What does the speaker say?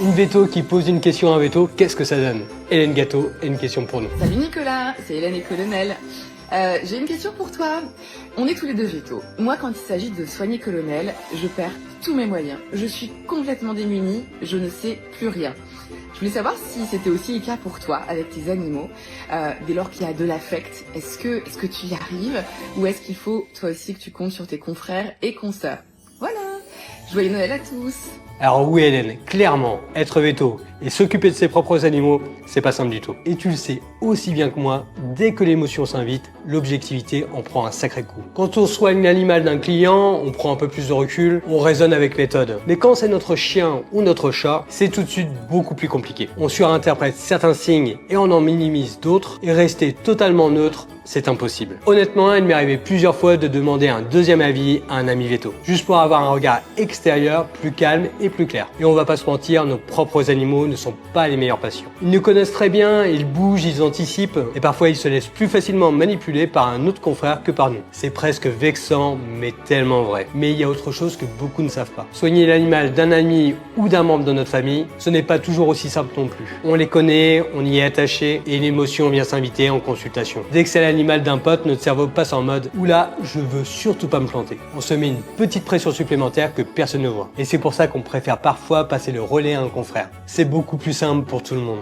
Une veto qui pose une question à un veto, qu'est-ce que ça donne? Hélène Gâteau a une question pour nous. Salut Nicolas, c'est Hélène et Colonel. J'ai une question pour toi. On est tous les deux vétos. Moi, quand il s'agit de soigner Colonel, je perds tous mes moyens. Je suis complètement démunie, je ne sais plus rien. Je voulais savoir si c'était aussi le cas pour toi avec tes animaux. Dès lors qu'il y a de l'affect, est-ce que tu y arrives ou est-ce qu'il faut toi aussi que tu comptes sur tes confrères et consoeurs? Voilà. Joyeux Noël à tous. Alors oui Hélène, clairement, être veto et s'occuper de ses propres animaux, c'est pas simple du tout. Et tu le sais aussi bien que moi, dès que l'émotion s'invite, l'objectivité en prend un sacré coup. Quand on soigne l'animal d'un client, on prend un peu plus de recul, on raisonne avec méthode. Mais quand c'est notre chien ou notre chat, c'est tout de suite beaucoup plus compliqué. On surinterprète certains signes et on en minimise d'autres, et rester totalement neutre, c'est impossible. Honnêtement, il m'est arrivé plusieurs fois de demander un deuxième avis à un ami veto, juste pour avoir un regard extérieur plus calme et plus clair. Et on va pas se mentir, nos propres animaux ne sont pas les meilleurs patients. Ils nous connaissent très bien, ils bougent, ils anticipent, et parfois ils se laissent plus facilement manipuler par un autre confrère que par nous. C'est presque vexant, mais tellement vrai. Mais il y a autre chose que beaucoup ne savent pas. Soigner l'animal d'un ami ou d'un membre de notre famille, ce n'est pas toujours aussi simple non plus. On les connaît, on y est attaché, et l'émotion vient s'inviter en consultation. Dès que c'est l'animal d'un pote, notre cerveau passe en mode « Oula, je veux surtout pas me planter ». On se met une petite pression supplémentaire que personne ne voit. Et c'est pour ça qu'on préfère parfois passer le relais à un confrère. C'est beaucoup plus simple pour tout le monde.